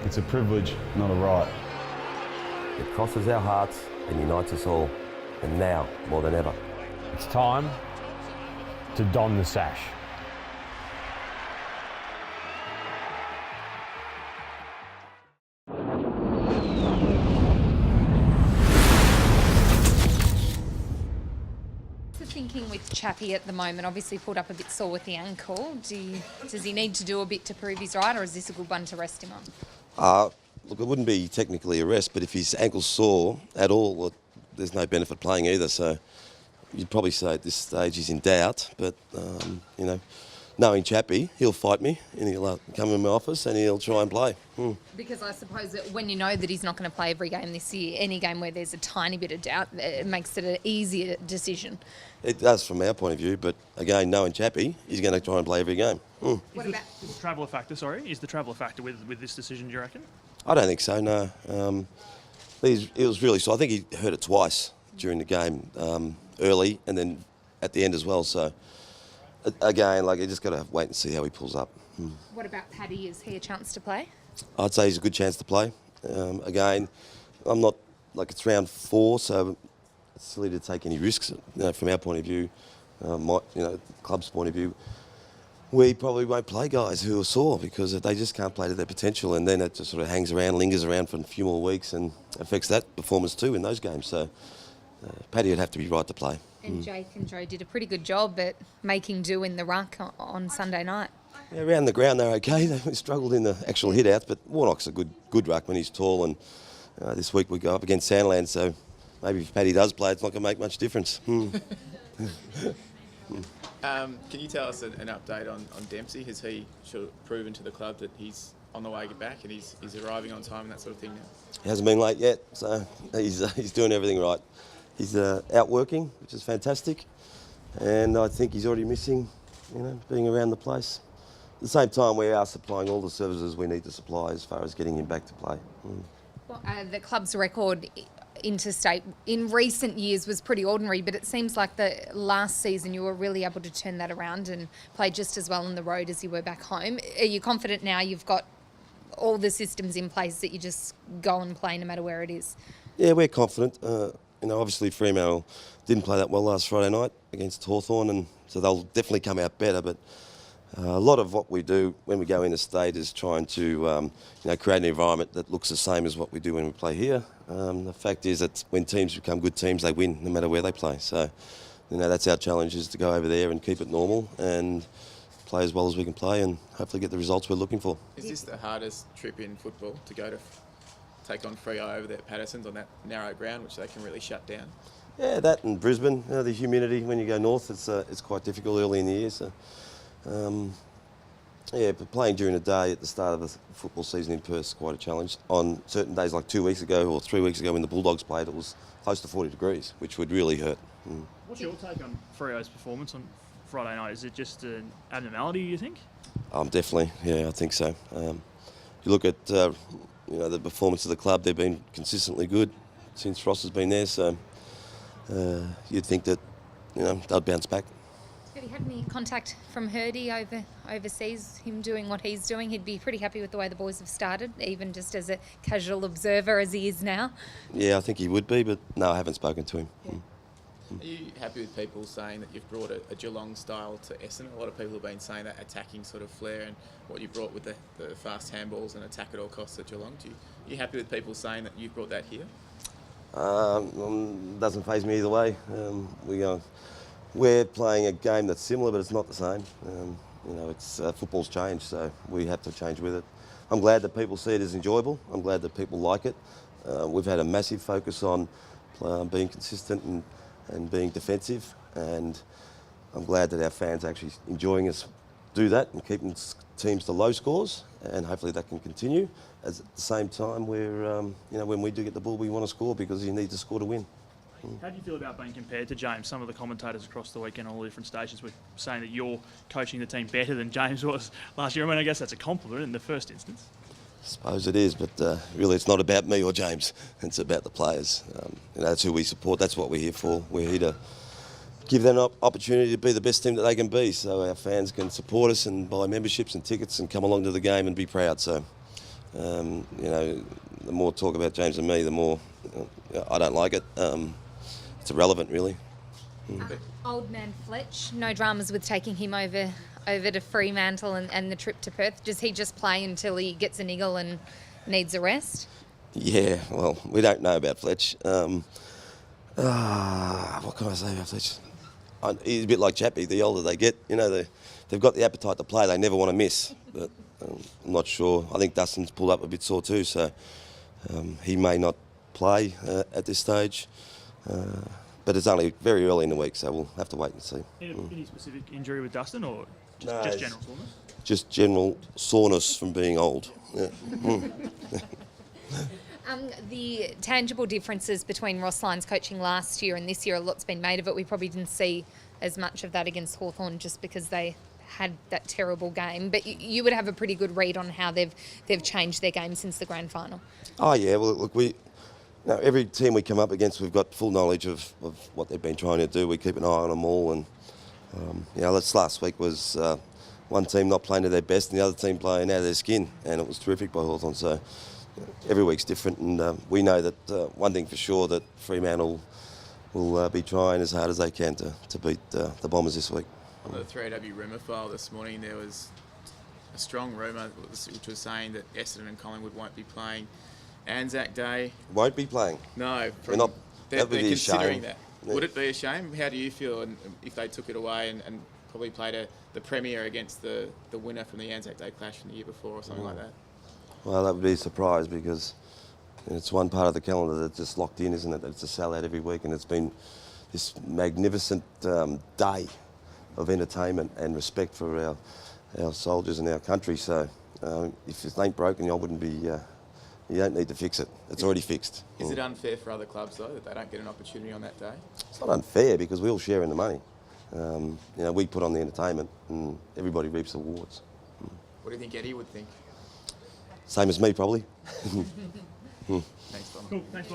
It's a privilege, not a right. It crosses our hearts and unites us all, and now more than ever. It's time to don the sash. Thinking with Chappie at the moment, obviously pulled up a bit sore with the ankle. Does he need to do a bit to prove he's right, or is this a good one to rest him on? Look, it wouldn't be technically a rest, but if his ankle's sore at all, well, there's no benefit playing either. So you'd probably say at this stage he's in doubt. But, knowing Chappie, he'll fight me and he'll come in my office and he'll try and play. Because I suppose that when you know that he's not going to play every game this year, any game where there's a tiny bit of doubt, it makes it an easier decision. It does from our point of view, but again, knowing Chappie, he's going to try and play every game. What about is the travel a factor? Is the travel a factor with this decision, do you reckon? I don't think so, no. It was really so. I think he hurt it twice during the game, early and then at the end as well. So, again, you just got to wait and see how he pulls up. What about Paddy? Is he a chance to play? I'd say he's a good chance to play. Again, I'm not, it's round 4, so it's silly to take any risks. From our point of view, club's point of view, we probably won't play guys who are sore because they just can't play to their potential, and then it just sort of hangs around, lingers around for a few more weeks and affects that performance too in those games. So Paddy would have to be right to play. And Jake and Joe did a pretty good job at making do in the ruck on Sunday night. Yeah, around the ground they're okay. They struggled in the actual hit-outs, but Warnock's a good ruckman. He's tall, and this week we go up against Sandland, so maybe if Paddy does play, it's not going to make much difference. Can you tell us an update on Dempsey? Has he sort of proven to the club that he's on the way back and he's arriving on time and that sort of thing now? He hasn't been late yet, so he's doing everything right. He's out working, which is fantastic, and I think he's already missing, being around the place. At the same time, we are supplying all the services we need to supply as far as getting him back to play. Well, the club's record interstate in recent years was pretty ordinary, but it seems like the last season you were really able to turn that around and play just as well on the road as you were back home. Are you confident now you've got all the systems in place that you just go and play no matter where it is? Yeah, we're confident. Obviously Fremantle didn't play that well last Friday night against Hawthorn, and so they'll definitely come out better. But a lot of what we do when we go interstate is trying to create an environment that looks the same as what we do when we play here. The fact is that when teams become good teams, they win no matter where they play. So, that's our challenge, is to go over there and keep it normal and play as well as we can play and hopefully get the results we're looking for. Is this the hardest trip in football, to go to take on Freo over there at Patterson's on that narrow ground, which they can really shut down? Yeah, that and Brisbane. The humidity when you go north, it's quite difficult early in the year. So, but playing during the day at the start of the football season in Perth is quite a challenge. On certain days, like 2 weeks ago or 3 weeks ago when the Bulldogs played, it was close to 40 degrees, which would really hurt. What's your take on Freo's performance on Friday night? Is it just an abnormality, you think? Definitely, yeah, I think so. You look at the performance of the club; they've been consistently good since Ross has been there. So you'd think that they'd bounce back. Have you had any contact from Hurdy overseas, him doing what he's doing? He'd be pretty happy with the way the boys have started, even just as a casual observer as he is now. Yeah, I think he would be, but no, I haven't spoken to him. Yeah. Are you happy with people saying that you've brought a Geelong style to Essendon? A lot of people have been saying that attacking sort of flair and what you brought with the fast handballs and attack at all costs at Geelong. Are you happy with people saying that you've brought that here? Doesn't faze me either way. We're playing a game that's similar, but it's not the same. Football's changed, so we have to change with it. I'm glad that people see it as enjoyable. I'm glad that people like it. We've had a massive focus on being consistent and being defensive, and I'm glad that our fans are actually enjoying us do that and keeping teams to low scores, and hopefully that can continue. At the same time, we're when we do get the ball, we want to score because you need to score to win. How do you feel about being compared to James? Some of the commentators across the weekend on all the different stations were saying that you're coaching the team better than James was last year. I mean, I guess that's a compliment in the first instance. I suppose it is, but really it's not about me or James. It's about the players. That's who we support. That's what we're here for. We're here to give them an opportunity to be the best team that they can be, so our fans can support us and buy memberships and tickets and come along to the game and be proud. So You know, the more talk about James and me, the more I don't like it. It's irrelevant, really. Old man Fletch, no dramas with taking him over to Fremantle and the trip to Perth. Does he just play until he gets a niggle and needs a rest? Yeah, well, we don't know about Fletch. What can I say about Fletch? He's a bit like Chappie. The older they get, you know, they've got the appetite to play. They never want to miss. But I'm not sure. I think Dustin's pulled up a bit sore too, so he may not play at this stage. But it's only very early in the week, so we'll have to wait and see. Any specific injury with Dustin, or No, just general soreness? Just general soreness from being old. Yeah. The tangible differences between Ross Lyon's coaching last year and this year, a lot's been made of it. We probably didn't see as much of that against Hawthorn just because they had that terrible game. But you would have a pretty good read on how they've changed their game since the grand final. Oh yeah, well look, every team we come up against, we've got full knowledge of what they've been trying to do. We keep an eye on them all, and this last week was one team not playing to their best and the other team playing out of their skin, and it was terrific by Hawthorn. So every week's different, and we know that one thing for sure, that Fremantle will be trying as hard as they can to beat the Bombers this week. On the 3AW rumour file this morning, there was a strong rumour which was saying that Essendon and Collingwood won't be playing Anzac Day. Won't be playing. No, We're not. they're That would be a considering shame. that. Yeah. Would it be a shame? How do you feel if they took it away and probably played the premier against the winner from the Anzac Day clash from the year before or something like that? Well, that would be a surprise, because it's one part of the calendar that's just locked in, isn't it? That it's a sellout every week, and it's been this magnificent day of entertainment and respect for our soldiers and our country. So if it ain't broken, I wouldn't be. You don't need to fix it. It's already fixed. Is it unfair for other clubs though that they don't get an opportunity on that day? It's not unfair, because we all share in the money. We put on the entertainment, and everybody reaps the rewards. What do you think Eddie would think? Same as me, probably. Thanks, Tom. Cool. Thanks, Bob.